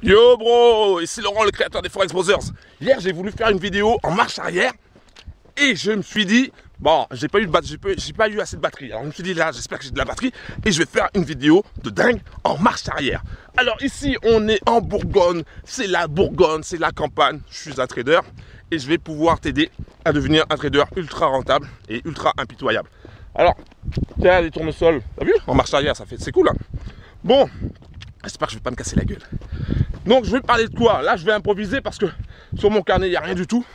Yo bro, ici Laurent, le créateur des Forex Brothers. Hier j'ai voulu faire une vidéo en marche arrière et je me suis dit, bon, j'ai pas eu assez de batterie. Alors je me suis dit là, j'espère que j'ai de la batterie et je vais faire une vidéo de dingue en marche arrière. Alors ici on est en Bourgogne, c'est la campagne. Je suis un trader et je vais pouvoir t'aider à devenir un trader ultra rentable et ultra impitoyable. Alors, tiens les tournesols, t'as vu? En marche arrière, c'est cool hein. Bon, j'espère que je vais pas me casser la gueule. Donc je vais parler de quoi? Là je vais improviser parce que sur mon carnet il n'y a rien du tout.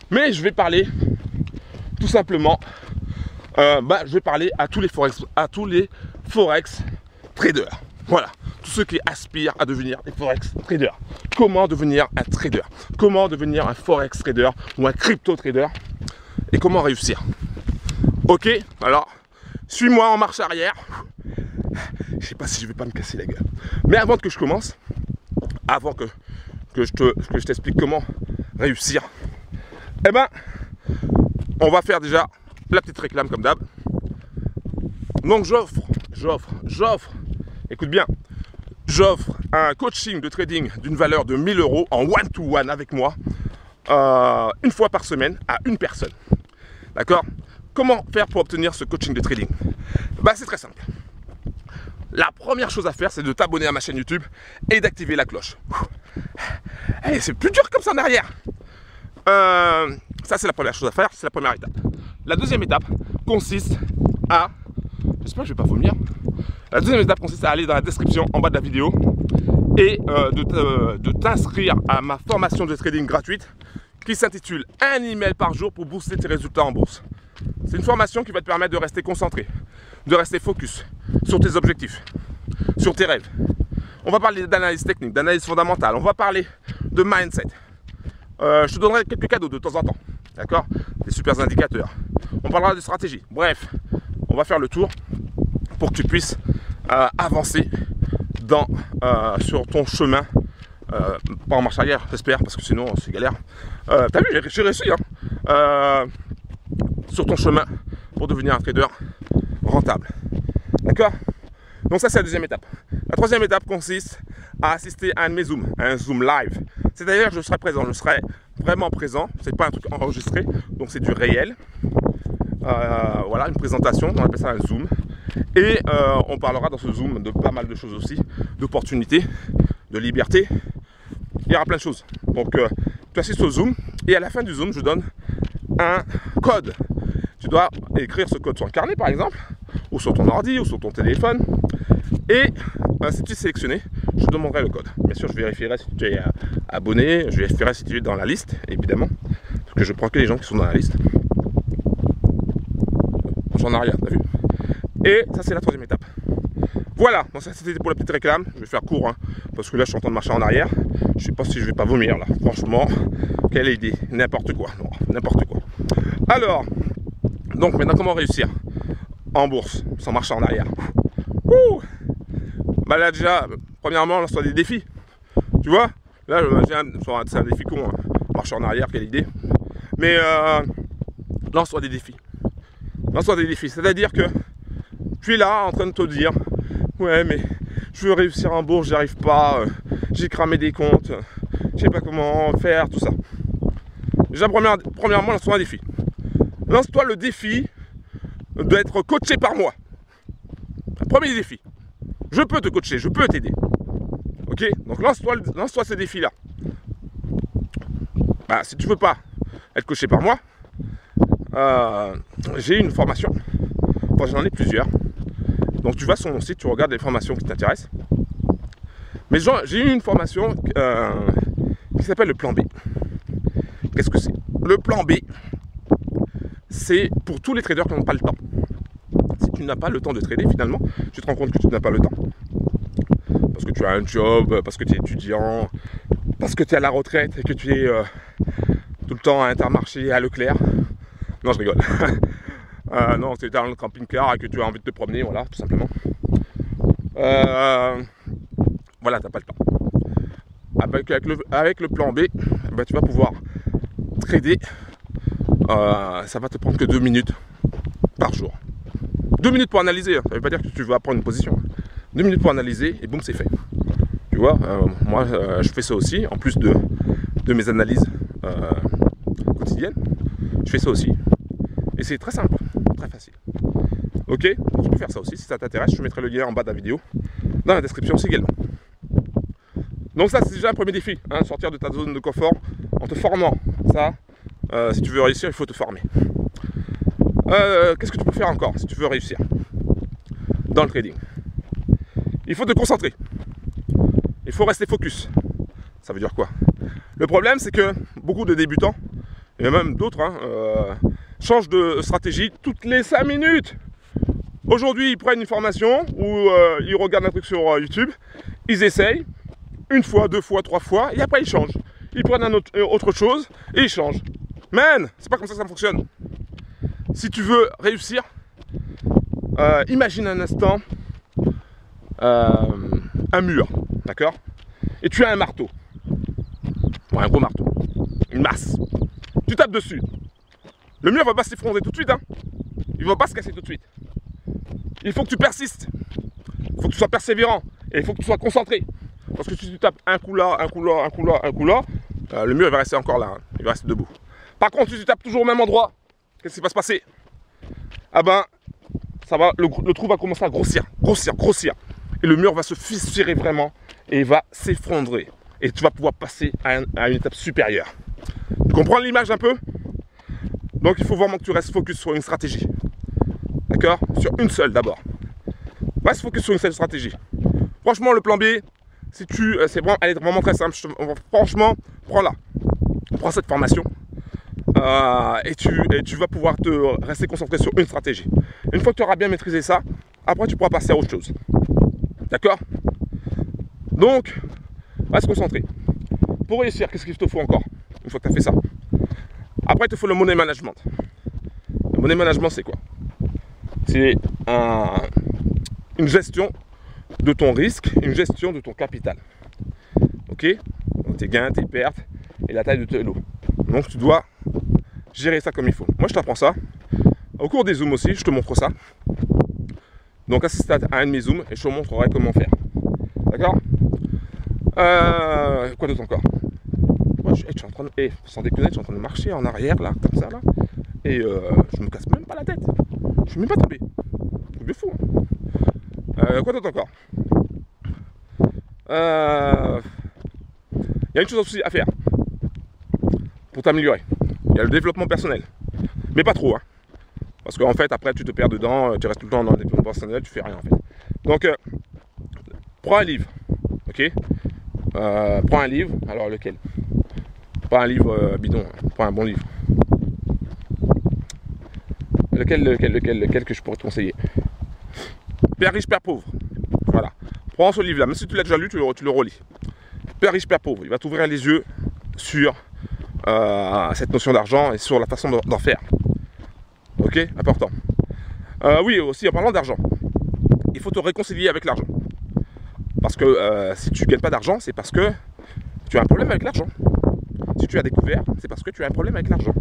Mais je vais parler tout simplement, je vais parler à tous les forex traders. Voilà, tous ceux qui aspirent à devenir des forex traders. Comment devenir un trader? Comment devenir un forex trader ou un crypto trader? Et comment réussir? Ok, alors suis-moi en marche arrière. Je sais pas si je vais pas me casser la gueule. Mais avant que je commence, avant que je t'explique comment réussir, eh ben, on va faire déjà la petite réclame comme d'hab. Donc j'offre, écoute bien, j'offre un coaching de trading d'une valeur de 1000 € en one-to-one avec moi, une fois par semaine à une personne. D'accord? Comment faire pour obtenir ce coaching de trading? Bah, c'est très simple. La première chose à faire, c'est de t'abonner à ma chaîne YouTube et d'activer la cloche. C'est plus dur comme ça en arrière. Ça, c'est la première chose à faire, c'est la première étape. La deuxième étape consiste à... J'espère que je ne vais pas vomir. La deuxième étape consiste à aller dans la description en bas de la vidéo et de t'inscrire à ma formation de trading gratuite qui s'intitule « Un email par jour pour booster tes résultats en bourse ». C'est une formation qui va te permettre de rester concentré, de rester focus sur tes objectifs, sur tes rêves. On va parler d'analyse technique, d'analyse fondamentale, on va parler de mindset. Je te donnerai quelques cadeaux de temps en temps, d'accord? Des super indicateurs. On parlera de stratégie. Bref, on va faire le tour pour que tu puisses avancer sur ton chemin. Pas en marche arrière, j'espère, parce que sinon c'est galère. T'as vu, j'ai réussi, hein? Sur ton chemin pour devenir un trader rentable. D'accord? Donc ça, c'est la deuxième étape. La troisième étape consiste à assister à un de mes Zooms, un Zoom live. C'est-à-dire que je serai présent, je serai vraiment présent. C'est pas un truc enregistré, donc c'est du réel. Voilà, une présentation, on appelle ça un Zoom. Et on parlera dans ce Zoom de pas mal de choses aussi, d'opportunités, de liberté. Il y aura plein de choses. Donc tu assistes au Zoom et à la fin du Zoom, je donne un code. Tu dois écrire ce code sur un carnet par exemple, ou sur ton ordi, ou sur ton téléphone. Et si tu es sélectionné, je te demanderai le code. Bien sûr, je vérifierai si tu es abonné, je vérifierai si tu es dans la liste, évidemment. Parce que je prends que les gens qui sont dans la liste. J'en ai rien, t'as vu? Et ça, c'est la troisième étape. Voilà, donc ça c'était pour la petite réclame. Je vais faire court, hein, parce que là je suis en train de marcher en arrière. Je sais pas si je vais pas vomir là. Franchement, quelle idée, n'importe quoi. Non, n'importe quoi. Alors, donc maintenant comment réussir en bourse sans marcher en arrière? Ouh, bah là déjà, premièrement, lance-toi des défis. Tu vois? Là, c'est un défi con, hein. Marcher en arrière, quelle idée. Mais lance-toi des défis. Lance-toi des défis. C'est-à-dire que tu es là en train de te dire, ouais, mais je veux réussir en bourse, j'y arrive pas, j'ai cramé des comptes, je sais pas comment faire, tout ça. Déjà, premièrement, lance-toi un défi. Lance-toi le défi d'être coaché par moi. Premier défi. Je peux te coacher, je peux t'aider. Ok? Donc lance-toi ces défis-là. Bah, si tu veux pas être coaché par moi, j'ai une formation. Enfin, j'en ai plusieurs. Donc tu vas sur mon site, tu regardes les formations qui t'intéressent. Mais j'ai eu une formation qui s'appelle le plan B. Qu'est-ce que c'est? Le plan B, c'est pour tous les traders qui n'ont pas le temps. Si tu n'as pas le temps de trader, finalement, tu te rends compte que tu n'as pas le temps. Parce que tu as un job, parce que tu es étudiant, parce que tu es à la retraite et que tu es tout le temps à Intermarché, à Leclerc. Non, je rigole. Non, tu es dans le camping-car et que tu as envie de te promener, voilà, tout simplement. Voilà, tu n'as pas le temps. Avec le plan B, bah, tu vas pouvoir trader. Ça va te prendre que 2 minutes par jour. 2 minutes pour analyser, hein. Ça ne veut pas dire que tu vas prendre une position. 2 minutes pour analyser et boum, c'est fait. Tu vois, moi je fais ça aussi, en plus de mes analyses quotidiennes, je fais ça aussi. Et c'est très simple, très facile. Ok, tu peux faire ça aussi si ça t'intéresse, je te mettrai le lien en bas de la vidéo, dans la description aussi également. Donc ça c'est déjà un premier défi, hein, sortir de ta zone de confort en te formant. Ça, si tu veux réussir, il faut te former. Qu'est-ce que tu peux faire encore si tu veux réussir dans le trading? Il faut te concentrer. Il faut rester focus. Ça veut dire quoi? Le problème, c'est que beaucoup de débutants, et même d'autres, changent de stratégie toutes les 5 minutes. Aujourd'hui, ils prennent une formation ou ils regardent un truc sur YouTube, ils essayent une fois, 2 fois, 3 fois, et après ils changent. Ils prennent autre chose et ils changent. Man, c'est pas comme ça que ça fonctionne. Si tu veux réussir, imagine un instant un mur, d'accord? Et tu as un marteau, un gros marteau, une masse. Tu tapes dessus. Le mur va pas s'effondrer tout de suite, hein. Il va pas se casser tout de suite. Il faut que tu persistes. Il faut que tu sois persévérant. Et il faut que tu sois concentré. Parce que si tu tapes un coup là, un coup là, un coup là, un coup là, le mur il va rester encore là, hein. Il va rester debout. Par contre, si tu tapes toujours au même endroit, qu'est-ce qui va se passer? Ah ben, ça va, le trou va commencer à grossir, grossir, grossir. Et le mur va se fissurer vraiment et il va s'effondrer. Et tu vas pouvoir passer à une étape supérieure. Tu comprends l'image un peu? Donc il faut vraiment que tu restes focus sur une stratégie. D'accord? Sur une seule d'abord. Reste focus sur une seule stratégie. Franchement, le plan B, si elle est vraiment très simple. Franchement, prends-la. Prends cette formation. Et tu vas pouvoir te rester concentré sur une stratégie. Une fois que tu auras bien maîtrisé ça, après tu pourras passer à autre chose. D'accord? Donc, reste concentré. Pour réussir, qu'est-ce qu'il te faut encore? Une fois que tu as fait ça. Après, il te faut le money management. Le money management, c'est quoi? C'est une gestion de ton risque, une gestion de ton capital. Ok? Donc, tes gains, tes pertes et la taille de tes lots. Donc, tu dois gérer ça comme il faut. Moi, je t'apprends ça. Au cours des zooms aussi, je te montre ça. Donc, assiste à un de mes zooms et je te montrerai comment faire. D'accord? Quoi d'autre encore? Moi, je suis en train de... sans déconner, je suis en train de marcher en arrière, là, comme ça, là. Et je me casse même pas la tête. Je suis même pas tombé. C'est de fou. Hein. Quoi d'autre encore? Il y a une chose aussi à faire pour t'améliorer. Il y a le développement personnel. Mais pas trop, hein. Parce qu'en fait, après, tu te perds dedans, tu restes tout le temps dans le développement personnel, tu fais rien, en fait. Donc, prends un livre, ok? Prends un livre, alors lequel? Pas un livre bidon, hein. Prends un bon livre. Lequel que je pourrais te conseiller? Père riche, Père pauvre. Voilà. Prends ce livre-là, même si tu l'as déjà lu, tu le relis. Père riche, Père pauvre. Il va t'ouvrir les yeux sur cette notion d'argent et sur la façon d'en faire. Ok? Important. Oui, aussi en parlant d'argent, il faut te réconcilier avec l'argent. Parce que si tu ne gagnes pas d'argent, c'est parce que tu as un problème avec l'argent. Si tu as découvert, c'est parce que tu as un problème avec l'argent.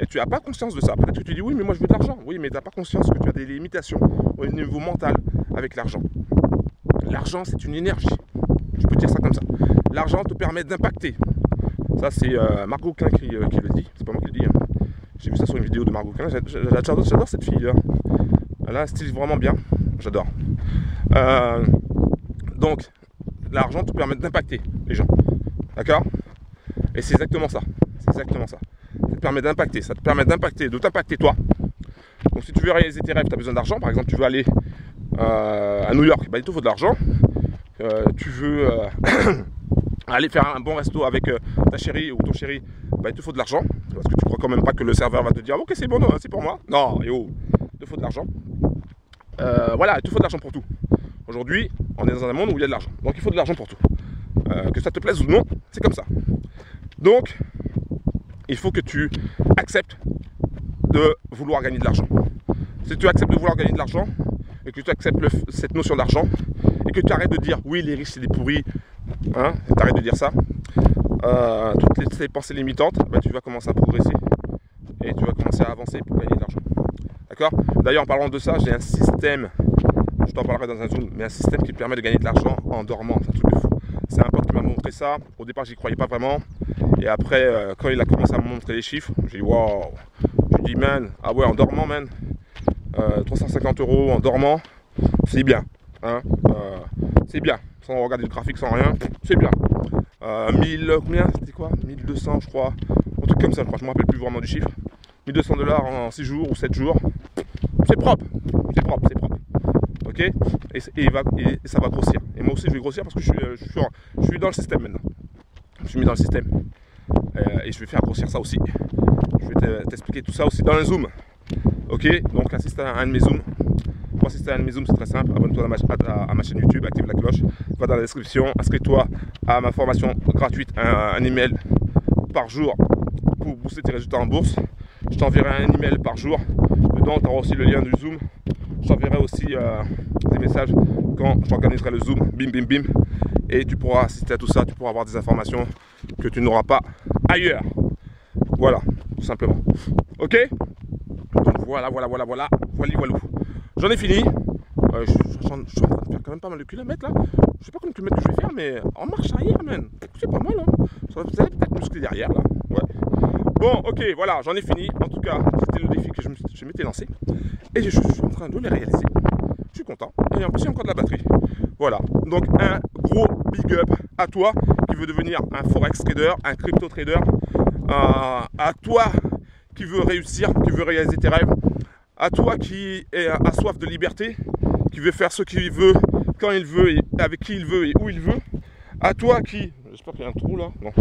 Et tu n'as pas conscience de ça. Peut-être que tu dis oui, mais moi je veux de l'argent. Oui, mais tu n'as pas conscience que tu as des limitations au niveau mental avec l'argent. L'argent, c'est une énergie. Je peux dire ça comme ça. L'argent te permet d'impacter. Ça, c'est Margot Klein qui le dit. C'est pas moi qui le dis. Hein. J'ai vu ça sur une vidéo de Margot Klein. J'adore cette fille. Elle a un style vraiment bien. J'adore. Donc, l'argent te permet d'impacter les gens. D'accord? Et c'est exactement ça. C'est exactement ça. Ça te permet d'impacter. Ça te permet d'impacter, de t'impacter toi. Donc, si tu veux réaliser tes rêves, tu as besoin d'argent. Par exemple, tu veux aller à New York, bah, il te faut de l'argent. Tu veux aller faire un bon resto avec ta chérie ou ton chéri, bah, il te faut de l'argent. Parce que tu crois quand même pas que le serveur va te dire ok, c'est bon, c'est pour moi. Non, yo, il te faut de l'argent. Voilà, il te faut de l'argent pour tout. Aujourd'hui, on est dans un monde où il y a de l'argent. Donc il faut de l'argent pour tout. Que ça te plaise ou non, c'est comme ça. Donc, il faut que tu acceptes de vouloir gagner de l'argent. Si tu acceptes de vouloir gagner de l'argent, et que tu acceptes cette notion d'argent, et que tu arrêtes de dire oui, les riches c'est des pourris, hein, tu arrêtes de dire ça, toutes ces pensées limitantes, bah, tu vas commencer à progresser et tu vas commencer à avancer pour gagner de l'argent. D'accord? D'ailleurs, en parlant de ça, j'ai un système, je t'en parlerai dans un zoom, mais un système qui te permet de gagner de l'argent en dormant, c'est un truc de fou. C'est un pote qui m'a montré ça. Au départ, j'y croyais pas vraiment. Et après, quand il a commencé à me montrer les chiffres, j'ai dit waouh. Je dis man, ah ouais, en dormant, man. 350 € en dormant, c'est bien. Hein, c'est bien. Sans regarder le graphique, sans rien, c'est bien. 1000, combien? C'était quoi? 1200, je crois. Un truc comme ça, je crois. Je me rappelle plus vraiment du chiffre. 1200 $ en 6 jours ou 7 jours. C'est propre. C'est propre, c'est propre. Ok, et ça va grossir. Et moi aussi je vais grossir parce que je suis dans le système maintenant. Je suis mis dans le système. Et je vais faire grossir ça aussi. Je vais t'expliquer tout ça aussi dans un zoom. Ok, donc assiste à un de mes zooms. Pour assister à un de mes zooms, c'est très simple. Abonne-toi à ma chaîne YouTube, active la cloche. Va dans la description, inscris-toi à ma formation gratuite, un email par jour pour booster tes résultats en bourse. Je t'enverrai un email par jour. Dedans, tu auras aussi le lien du zoom. Je t'enverrai aussi des messages quand j'organiserai le zoom, bim bim bim, et tu pourras assister à tout ça, tu pourras avoir des informations que tu n'auras pas ailleurs. Voilà, tout simplement. Ok? Donc voilà. J'en ai fini. Je suis en train de faire quand même pas mal de kilomètres là. Je sais pas combien de kilomètres que je vais faire, mais en marche arrière, man. C'est pas mal, hein. Ça va peut-être muscler derrière là. Ouais. Bon, ok, voilà, j'en ai fini. En tout cas, c'était le défi que je m'étais lancé. Et je suis en train de le réaliser. Je suis content. Et en plus, il y a encore de la batterie. Voilà. Donc, un gros big up à toi qui veux devenir un forex trader, un crypto trader. À toi qui veux réussir, qui veux réaliser tes rêves. À toi qui a soif de liberté, qui veut faire ce qu'il veut, quand il veut, et avec qui il veut et où il veut. À toi qui... J'espère qu'il y a un trou là. Non.